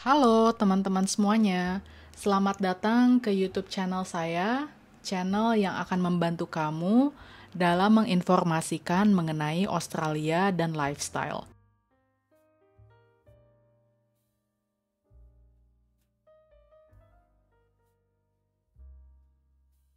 Halo teman-teman semuanya, selamat datang ke YouTube channel saya, channel yang akan membantu kamu dalam menginformasikan mengenai Australia dan lifestyle.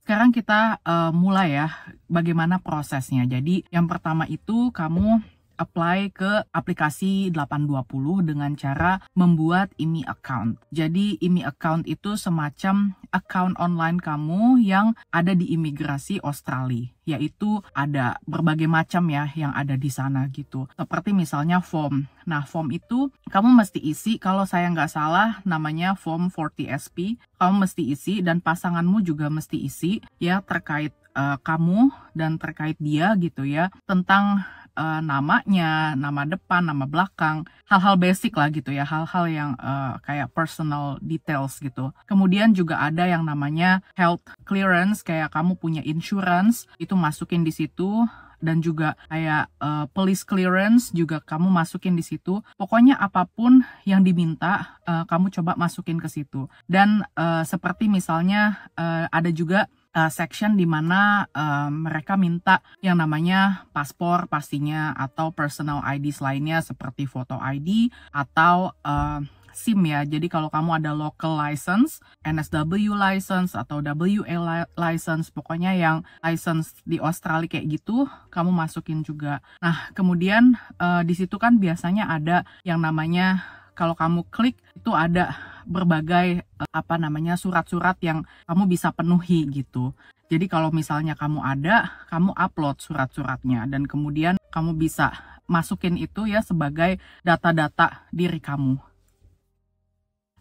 Sekarang kita mulai ya, bagaimana prosesnya. Jadi yang pertama itu kamu apply ke aplikasi 820 dengan cara membuat IMI account. Jadi IMI account itu semacam account online kamu yang ada di imigrasi Australia, yaitu ada berbagai macam ya yang ada di sana gitu. Seperti misalnya form. Nah, form itu kamu mesti isi, kalau saya nggak salah namanya form 40SP. Kamu mesti isi dan pasanganmu juga mesti isi ya terkait kamu dan terkait dia gitu ya, tentang namanya, nama depan, nama belakang, hal-hal basic lah gitu ya, hal-hal yang kayak personal details gitu. Kemudian juga ada yang namanya health clearance, kayak kamu punya insurance, itu masukin di situ. Dan juga kayak police clearance juga kamu masukin di situ. Pokoknya apapun yang diminta, kamu coba masukin ke situ. Dan seperti misalnya ada juga section di mana mereka minta yang namanya paspor pastinya, atau personal IDs lainnya seperti foto ID atau SIM ya. Jadi kalau kamu ada local license, NSW license atau WA license, pokoknya yang license di Australia kayak gitu, kamu masukin juga. Nah, kemudian di situ kan biasanya ada yang namanya, kalau kamu klik itu ada berbagai surat-surat yang kamu bisa penuhi gitu. Jadi kalau misalnya kamu kamu upload surat-suratnya dan kemudian kamu bisa masukin itu ya sebagai data-data diri kamu.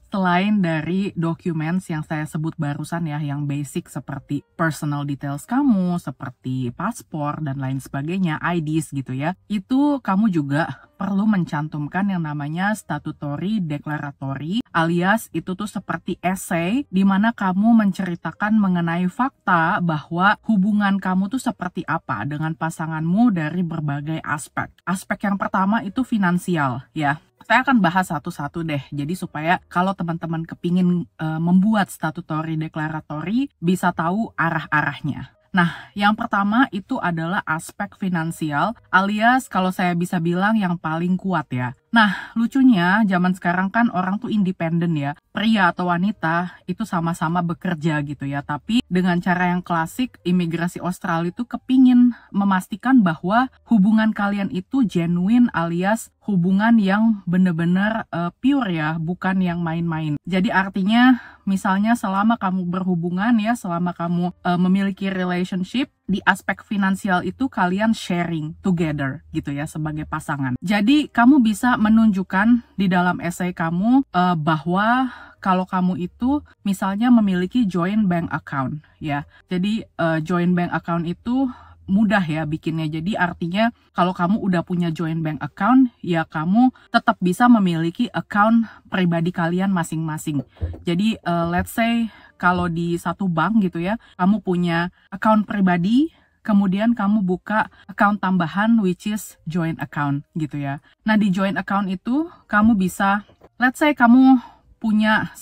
Selain dari documents yang saya sebut barusan ya, yang basic seperti personal details kamu, seperti paspor dan lain sebagainya, IDs gitu ya, itu kamu juga perlu mencantumkan yang namanya statutory declaratory, alias itu tuh seperti essay di mana kamu menceritakan mengenai fakta bahwa hubungan kamu tuh seperti apa dengan pasanganmu dari berbagai aspek. Aspek yang pertama itu finansial ya. Saya akan bahas satu-satu deh, jadi supaya kalau teman-teman kepingin membuat statutory declaratory bisa tahu arah-arahnya. Nah, yang pertama itu adalah aspek finansial, alias kalau saya bisa bilang yang paling kuat ya. Nah, lucunya zaman sekarang kan orang tuh independen ya. Pria atau wanita itu sama-sama bekerja gitu ya. Tapi dengan cara yang klasik, imigrasi Australia itu kepingin memastikan bahwa hubungan kalian itu genuine, alias hubungan yang benar-benar pure ya, bukan yang main-main. Jadi artinya misalnya selama kamu berhubungan ya, selama kamu memiliki relationship, di aspek finansial itu kalian sharing together gitu ya sebagai pasangan. Jadi kamu bisa menunjukkan di dalam essay kamu bahwa kalau kamu itu misalnya memiliki joint bank account ya. Jadi joint bank account itu mudah ya bikinnya. Jadi artinya kalau kamu udah punya joint bank account, ya kamu tetap bisa memiliki account pribadi kalian masing-masing. Jadi let's say kalau di satu bank gitu ya, kamu punya account pribadi, kemudian kamu buka account tambahan which is joint account gitu ya. Nah, di joint account itu kamu bisa, let's say kamu punya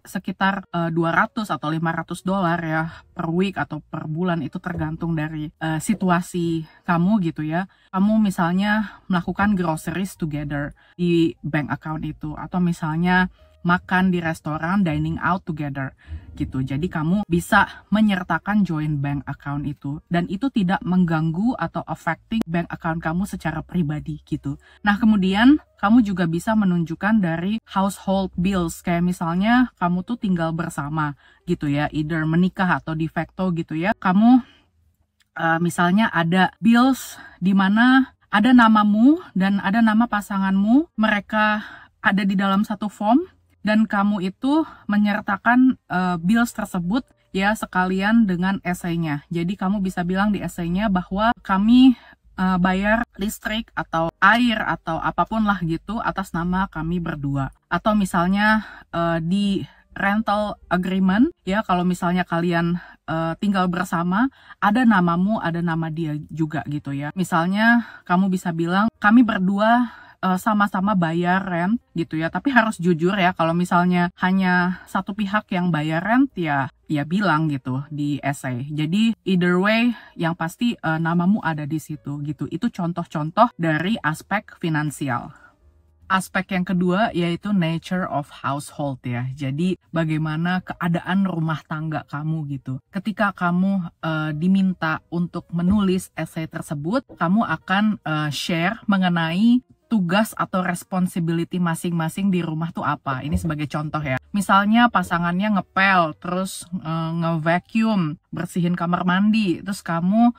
sekitar 200 atau 500 dolar ya per week atau per bulan, itu tergantung dari situasi kamu gitu ya. Kamu misalnya melakukan groceries together di bank account itu, atau misalnya makan di restoran, dining out together gitu. Jadi kamu bisa menyertakan joint bank account itu, dan itu tidak mengganggu atau affecting bank account kamu secara pribadi gitu. Nah, kemudian kamu juga bisa menunjukkan dari household bills, kayak misalnya kamu tuh tinggal bersama gitu ya, either menikah atau de facto gitu ya. Kamu misalnya ada bills di mana ada namamu dan ada nama pasanganmu, mereka ada di dalam satu form, dan kamu itu menyertakan bills tersebut ya sekalian dengan essay-nya. Jadi kamu bisa bilang di essay-nya bahwa kami bayar listrik atau air atau apapun lah gitu atas nama kami berdua. Atau misalnya di rental agreement ya, kalau misalnya kalian tinggal bersama, ada namamu, ada nama dia juga gitu ya. Misalnya kamu bisa bilang kami berdua sama-sama bayar rent gitu ya. Tapi harus jujur ya, kalau misalnya hanya satu pihak yang bayar rent ya bilang gitu di essay. Jadi either way yang pasti namamu ada di situ gitu. Itu contoh-contoh dari aspek finansial. Aspek yang kedua yaitu nature of household ya. Jadi bagaimana keadaan rumah tangga kamu gitu. Ketika kamu diminta untuk menulis essay tersebut, kamu akan share mengenai tugas atau responsibility masing-masing di rumah tuh apa. Ini sebagai contoh ya. Misalnya pasangannya ngepel, terus nge-vacuum, bersihin kamar mandi, terus kamu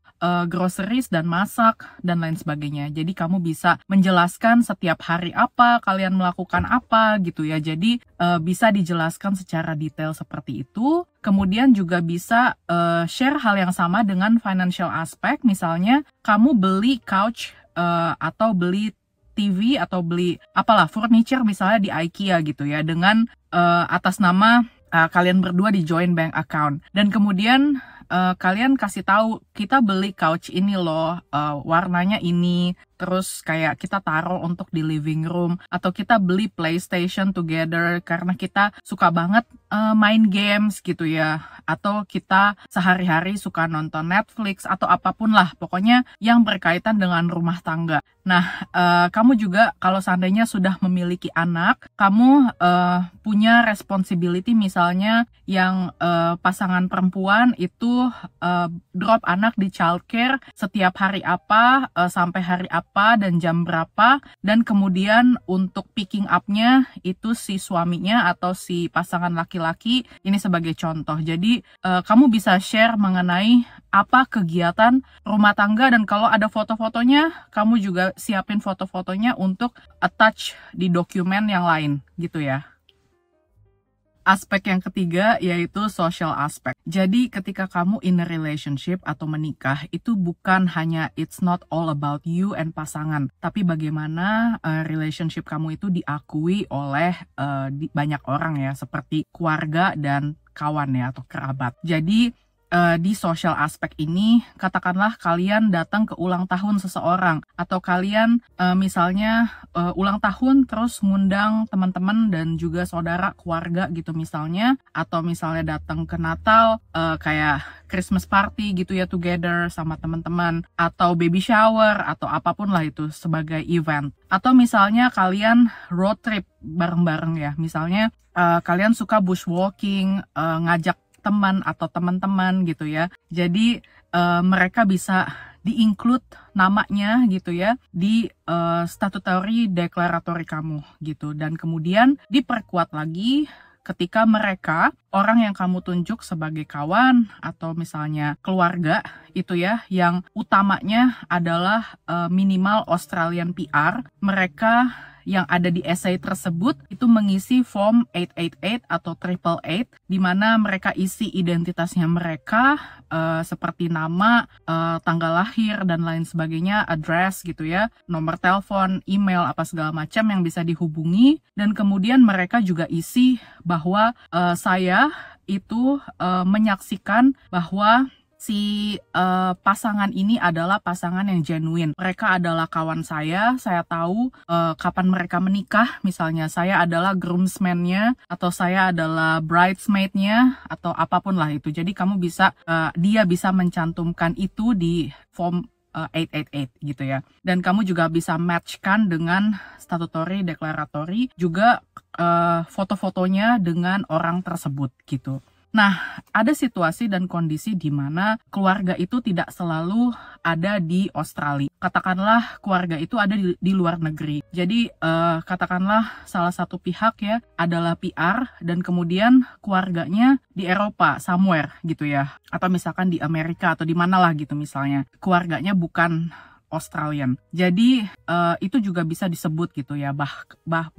groceries dan masak, dan lain sebagainya. Jadi kamu bisa menjelaskan setiap hari apa, kalian melakukan apa gitu ya. Jadi bisa dijelaskan secara detail seperti itu. Kemudian juga bisa share hal yang sama dengan financial aspect. Misalnya kamu beli couch atau beli TV atau beli apalah furniture misalnya di IKEA gitu ya, dengan atas nama kalian berdua di joint bank account, dan kemudian kalian kasih tahu kita beli couch ini loh, warnanya ini, terus kayak kita taruh untuk di living room, atau kita beli PlayStation together karena kita suka banget main games gitu ya, atau kita sehari-hari suka nonton Netflix atau apapun lah, pokoknya yang berkaitan dengan rumah tangga. Nah, kamu juga kalau seandainya sudah memiliki anak, kamu punya responsibility misalnya yang pasangan perempuan itu drop anak di childcare setiap hari apa, sampai hari apa dan jam berapa, dan kemudian untuk picking up-nya itu si suaminya atau si pasangan laki-laki, ini sebagai contoh. Jadi kamu bisa share mengenai apa kegiatan rumah tangga, dan kalau ada foto-fotonya, kamu juga siapin foto-fotonya untuk attach di dokumen yang lain gitu ya. Aspek yang ketiga yaitu social aspect. Jadi ketika kamu in a relationship atau menikah, itu bukan hanya it's not all about you and pasangan, tapi bagaimana relationship kamu itu diakui oleh banyak orang ya, seperti keluarga dan kawan ya atau kerabat. Jadi di social aspect ini, katakanlah kalian datang ke ulang tahun seseorang, atau kalian misalnya ulang tahun terus ngundang teman-teman dan juga saudara keluarga gitu misalnya, atau misalnya datang ke Natal kayak Christmas party gitu ya together sama teman-teman, atau baby shower atau apapun lah itu sebagai event, atau misalnya kalian road trip bareng-bareng ya, misalnya kalian suka bushwalking, ngajak teman atau teman-teman gitu ya. Jadi mereka bisa di-include namanya gitu ya di statutory declaratory kamu gitu, dan kemudian diperkuat lagi ketika mereka, orang yang kamu tunjuk sebagai kawan atau misalnya keluarga itu ya, yang utamanya adalah minimal Australian PR, mereka yang ada di essay tersebut itu mengisi form 888 atau 888, di mana mereka isi identitasnya mereka seperti nama, tanggal lahir dan lain sebagainya, address gitu ya, nomor telepon, email, apa segala macam yang bisa dihubungi, dan kemudian mereka juga isi bahwa saya itu menyaksikan bahwa si pasangan ini adalah pasangan yang genuine. Mereka adalah kawan saya tahu kapan mereka menikah, misalnya saya adalah groomsman-nya, atau saya adalah bridesmaid-nya, atau apapun lah itu. Jadi kamu bisa, dia bisa mencantumkan itu di form 888 gitu ya. Dan kamu juga bisa matchkan dengan statutory declaratory, juga foto-fotonya dengan orang tersebut gitu. Nah, ada situasi dan kondisi di mana keluarga itu tidak selalu ada di Australia. Katakanlah keluarga itu ada di luar negeri. Jadi, katakanlah salah satu pihak ya adalah PR, dan kemudian keluarganya di Eropa, somewhere gitu ya. Atau misalkan di Amerika atau di mana lah gitu misalnya. Keluarganya bukan Australian. Jadi itu juga bisa disebut gitu ya,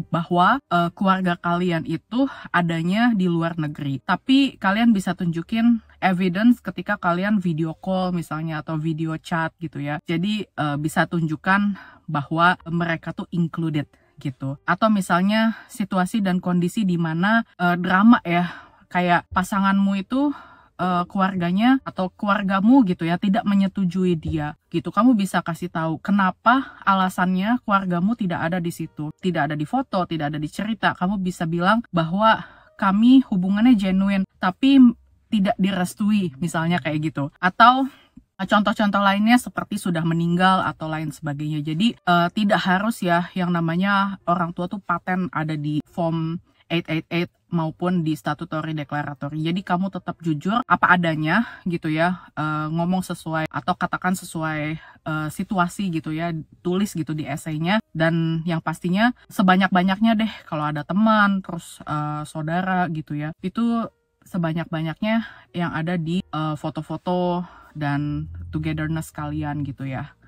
bahwa keluarga kalian itu adanya di luar negeri. Tapi kalian bisa tunjukin evidence ketika kalian video call misalnya atau video chat gitu ya. Jadi bisa tunjukkan bahwa mereka tuh included gitu. Atau misalnya situasi dan kondisi di mana drama ya, kayak pasanganmu itu keluarganya atau keluargamu gitu ya tidak menyetujui dia gitu, kamu bisa kasih tahu kenapa alasannya keluargamu tidak ada di situ, tidak ada di foto, tidak ada di cerita. Kamu bisa bilang bahwa kami hubungannya genuine tapi tidak direstui, misalnya kayak gitu. Atau contoh-contoh lainnya seperti sudah meninggal atau lain sebagainya. Jadi tidak harus ya yang namanya orang tua tuh paten ada di form 888 maupun di statutory declaratory. Jadi kamu tetap jujur apa adanya gitu ya, ngomong sesuai atau katakan sesuai situasi gitu ya, tulis gitu di esainya. Dan yang pastinya sebanyak-banyaknya deh kalau ada teman, terus saudara gitu ya, itu sebanyak-banyaknya yang ada di foto-foto dan togetherness kalian gitu ya.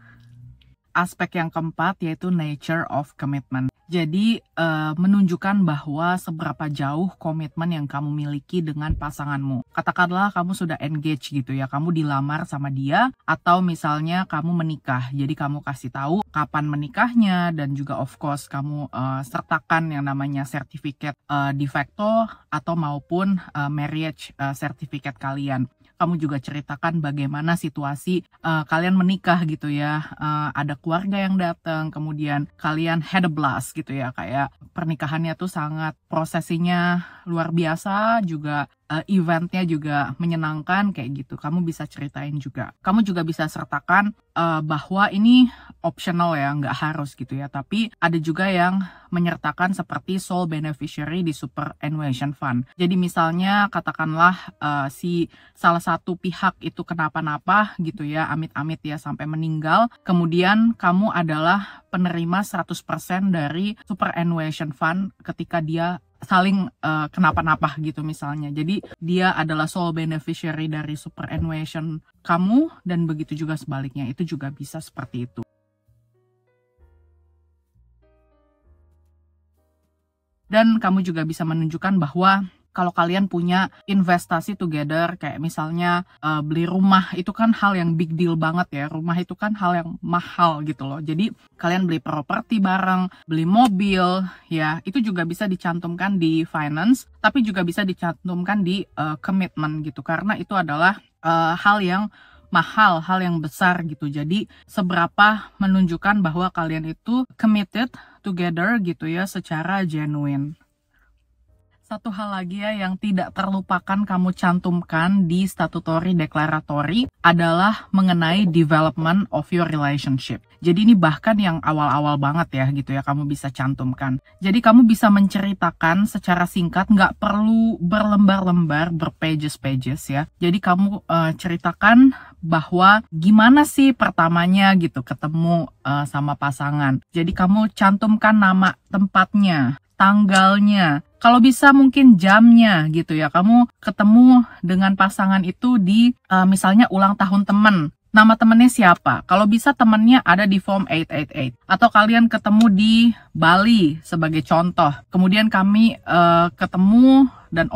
Aspek yang keempat yaitu nature of commitment. Jadi menunjukkan bahwa seberapa jauh komitmen yang kamu miliki dengan pasanganmu. Katakanlah kamu sudah engage gitu ya, kamu dilamar sama dia atau misalnya kamu menikah. Jadi kamu kasih tahu kapan menikahnya dan juga of course kamu sertakan yang namanya sertifikat de facto atau maupun marriage certificate kalian. Kamu juga ceritakan bagaimana situasi kalian menikah gitu ya, ada keluarga yang datang, kemudian kalian had a blast gitu ya, kayak pernikahannya tuh sangat prosesinya luar biasa, juga eventnya juga menyenangkan kayak gitu. Kamu bisa ceritain juga. Kamu juga bisa sertakan bahwa ini optional ya, nggak harus gitu ya, tapi ada juga yang menyertakan seperti sole beneficiary di superannuation fund. Jadi misalnya katakanlah si salah satu pihak itu kenapa-napa gitu ya, amit-amit ya sampai meninggal, kemudian kamu adalah penerima 100% dari superannuation fund ketika dia saling kenapa-napa gitu misalnya. Jadi dia adalah sole beneficiary dari superannuation kamu dan begitu juga sebaliknya, itu juga bisa seperti itu. Dan kamu juga bisa menunjukkan bahwa kalau kalian punya investasi together, kayak misalnya beli rumah, itu kan hal yang big deal banget ya. Rumah itu kan hal yang mahal gitu loh. Jadi kalian beli properti bareng, beli mobil, ya itu juga bisa dicantumkan di finance, tapi juga bisa dicantumkan di commitment gitu. Karena itu adalah hal yang mahal, hal yang besar gitu. Jadi seberapa menunjukkan bahwa kalian itu committed together gitu ya, secara genuine. Satu hal lagi ya yang tidak terlupakan kamu cantumkan di statutory declaratory adalah mengenai development of your relationship. Jadi ini bahkan yang awal-awal banget ya gitu ya, kamu bisa cantumkan. Jadi kamu bisa menceritakan secara singkat, nggak perlu berlembar-lembar, berpages-pages ya. Jadi kamu ceritakan bahwa gimana sih pertamanya gitu ketemu sama pasangan. Jadi kamu cantumkan nama tempatnya, tanggalnya, kalau bisa mungkin jamnya gitu ya. Kamu ketemu dengan pasangan itu di misalnya ulang tahun temen. Nama temennya siapa? Kalau bisa temennya ada di form 888. Atau kalian ketemu di Bali sebagai contoh. Kemudian kami ketemu dan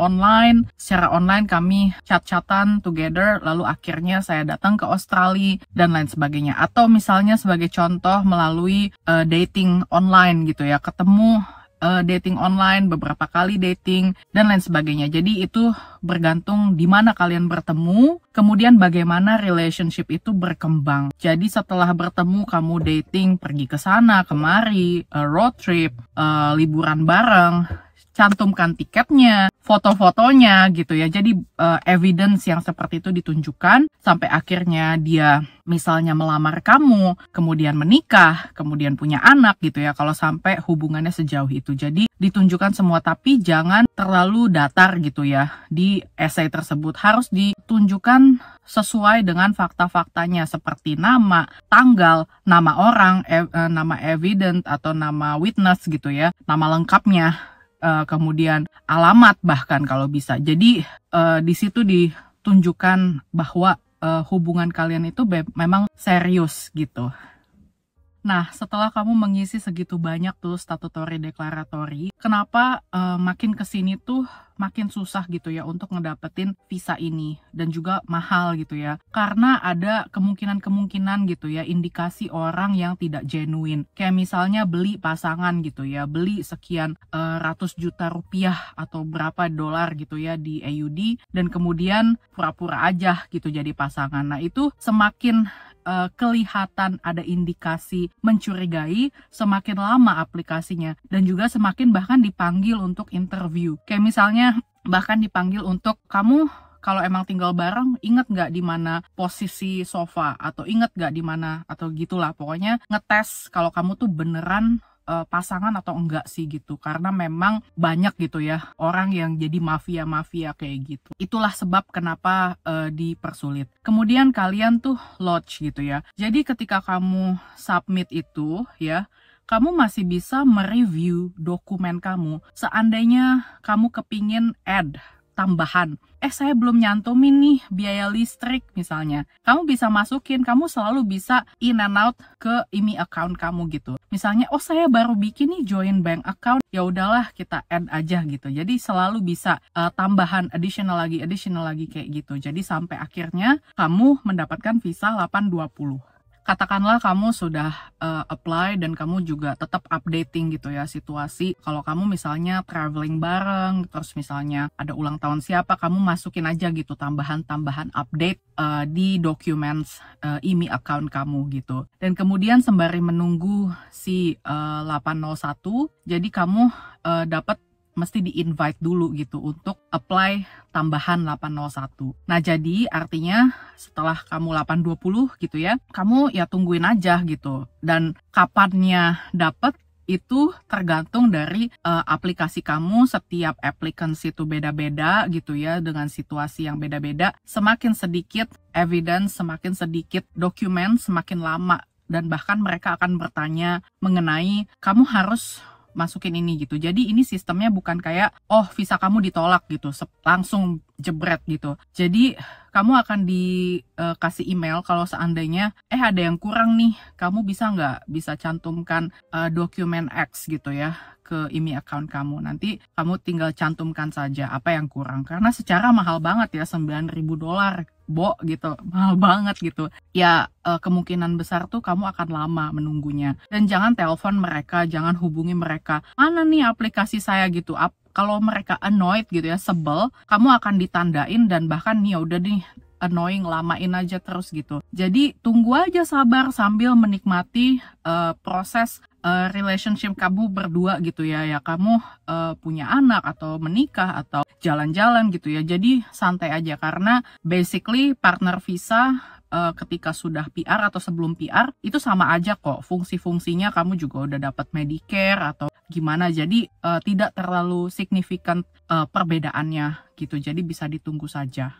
secara online kami chat-chatan together, lalu akhirnya saya datang ke Australia dan lain sebagainya. Atau misalnya sebagai contoh melalui dating online gitu ya, ketemu dating online, beberapa kali dating, dan lain sebagainya. Jadi itu bergantung di mana kalian bertemu, kemudian bagaimana relationship itu berkembang. Jadi setelah bertemu, kamu dating, pergi ke sana, kemari, road trip, liburan bareng, cantumkan tiketnya, foto-fotonya gitu ya. Jadi evidence yang seperti itu ditunjukkan sampai akhirnya dia misalnya melamar kamu, kemudian menikah, kemudian punya anak gitu ya, kalau sampai hubungannya sejauh itu. Jadi ditunjukkan semua, tapi jangan terlalu datar gitu ya. Di essay tersebut harus ditunjukkan sesuai dengan fakta-faktanya seperti nama, tanggal, nama orang, nama evidence atau nama witness gitu ya, nama lengkapnya. Kemudian alamat bahkan kalau bisa. Jadi di situ ditunjukkan bahwa hubungan kalian itu memang serius gitu. Nah, setelah kamu mengisi segitu banyak tuh statutory declaratory, kenapa makin kesini tuh makin susah gitu ya untuk ngedapetin visa ini dan juga mahal gitu ya. Karena ada kemungkinan-kemungkinan gitu ya, indikasi orang yang tidak genuine. Kayak misalnya beli pasangan gitu ya, beli sekian ratus juta rupiah atau berapa dolar gitu ya di AUD dan kemudian pura-pura aja gitu jadi pasangan. Nah, itu semakin kelihatan ada indikasi mencurigai, semakin lama aplikasinya dan juga semakin bahkan dipanggil untuk interview. Kayak misalnya bahkan dipanggil untuk kamu kalau emang tinggal bareng, inget nggak di mana posisi sofa atau inget nggak di mana atau gitulah, pokoknya ngetes kalau kamu tuh beneran pasangan atau enggak sih gitu, karena memang banyak gitu ya orang yang jadi mafia kayak gitu. Itulah sebab kenapa dipersulit. Kemudian kalian tuh lodge gitu ya, jadi ketika kamu submit itu ya, kamu masih bisa mereview dokumen kamu. Seandainya kamu kepingin add tambahan, saya belum nyantumin nih biaya listrik misalnya, kamu bisa masukin, kamu selalu bisa in and out ke IMI account kamu gitu. Misalnya, saya baru bikin nih join bank account, ya udahlah kita add aja gitu. Jadi selalu bisa tambahan additional lagi kayak gitu. Jadi sampai akhirnya kamu mendapatkan visa 820. Katakanlah kamu sudah apply dan kamu juga tetap updating gitu ya situasi. Kalau kamu misalnya traveling bareng, terus misalnya ada ulang tahun siapa, kamu masukin aja gitu tambahan-tambahan update di documents IMI account kamu gitu. Dan kemudian sembari menunggu si 801, jadi kamu dapat mesti di-invite dulu gitu untuk apply tambahan 801. Nah, jadi artinya setelah kamu 820 gitu ya, kamu ya tungguin aja gitu. Dan kapannya dapat itu tergantung dari aplikasi kamu. Setiap applicants itu beda-beda gitu ya, dengan situasi yang beda-beda. Semakin sedikit evidence, semakin sedikit dokumen, semakin lama. Dan bahkan mereka akan bertanya mengenai kamu harus masukin ini gitu. Jadi ini sistemnya bukan kayak visa kamu ditolak gitu langsung jebret gitu. Jadi kamu akan dikasih email kalau seandainya ada yang kurang nih, kamu bisa cantumkan dokumen X gitu ya ke IMI account kamu. Nanti kamu tinggal cantumkan saja apa yang kurang, karena secara mahal banget ya, $9.000 gitu, mahal banget gitu ya. Kemungkinan besar tuh kamu akan lama menunggunya. Dan jangan telepon mereka, jangan hubungi mereka, mana nih aplikasi saya gitu. Kalau mereka annoyed gitu ya, sebel, kamu akan ditandain dan bahkan ya udah nih annoying, lamain aja terus gitu. Jadi tunggu aja, sabar sambil menikmati proses relationship kamu berdua gitu ya. Ya kamu punya anak atau menikah atau jalan-jalan gitu ya. Jadi santai aja, karena basically partner visa ketika sudah PR atau sebelum PR itu sama aja kok. Fungsi-fungsinya kamu juga udah dapat Medicare atau gimana. Jadi tidak terlalu signifikan perbedaannya gitu. Jadi bisa ditunggu saja.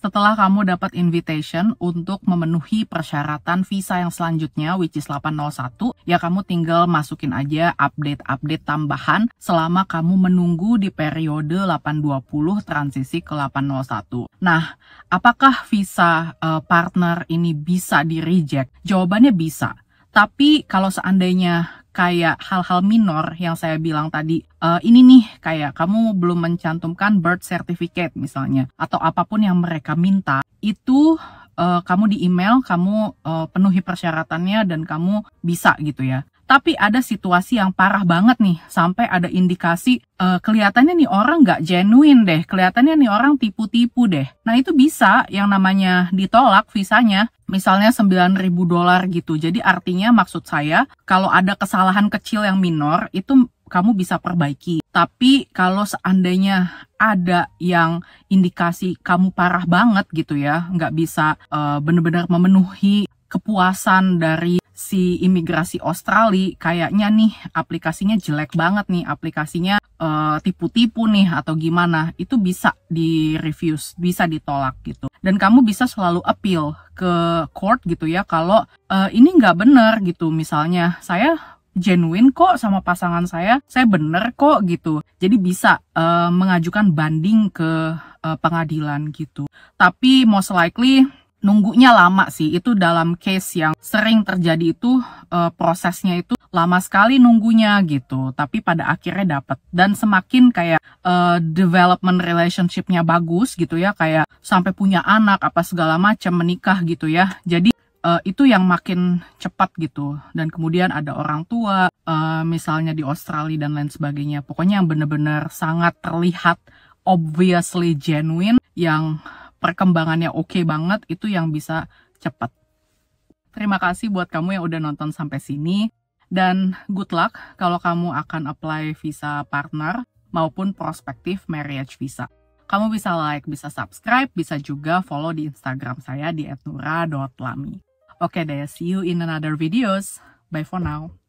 Setelah kamu dapat invitation untuk memenuhi persyaratan visa yang selanjutnya, which is 801, ya kamu tinggal masukin aja update-update tambahan selama kamu menunggu di periode 820 transisi ke 801. Nah, apakah visa partner ini bisa di-reject? Jawabannya bisa. Tapi kalau seandainya kayak hal-hal minor yang saya bilang tadi, ini nih kayak kamu belum mencantumkan birth certificate misalnya, atau apapun yang mereka minta, itu kamu di email, kamu penuhi persyaratannya dan kamu bisa gitu ya. Tapi ada situasi yang parah banget nih, sampai ada indikasi kelihatannya nih orang nggak genuine deh, kelihatannya nih orang tipu-tipu deh. Nah, itu bisa yang namanya ditolak visanya, misalnya $9.000 gitu. Jadi artinya maksud saya, kalau ada kesalahan kecil yang minor, itu kamu bisa perbaiki. Tapi kalau seandainya ada yang indikasi kamu parah banget gitu ya, nggak bisa benar-benar memenuhi kepuasan dari si imigrasi Australia, kayaknya nih aplikasinya jelek banget nih, aplikasinya tipu-tipu nih atau gimana, itu bisa di-refuse, bisa ditolak gitu. Dan kamu bisa selalu appeal ke court gitu ya, kalau ini nggak bener gitu, misalnya saya genuine kok sama pasangan saya bener kok gitu. Jadi bisa mengajukan banding ke pengadilan gitu. Tapi most likely nunggunya lama sih. Itu dalam case yang sering terjadi itu prosesnya itu lama sekali nunggunya gitu. Tapi pada akhirnya dapat. Dan semakin kayak development relationship-nya bagus gitu ya, kayak sampai punya anak apa segala macam, menikah gitu ya. Jadi itu yang makin cepat gitu. Dan kemudian ada orang tua, misalnya di Australia dan lain sebagainya. Pokoknya yang bener-bener sangat terlihat obviously genuine, yang perkembangannya oke banget, itu yang bisa cepat. Terima kasih buat kamu yang udah nonton sampai sini. Dan good luck kalau kamu akan apply visa partner maupun prospektif marriage visa. Kamu bisa like, bisa subscribe, bisa juga follow di Instagram saya di @nura.lami. Oke deh, see you in another videos. Bye for now.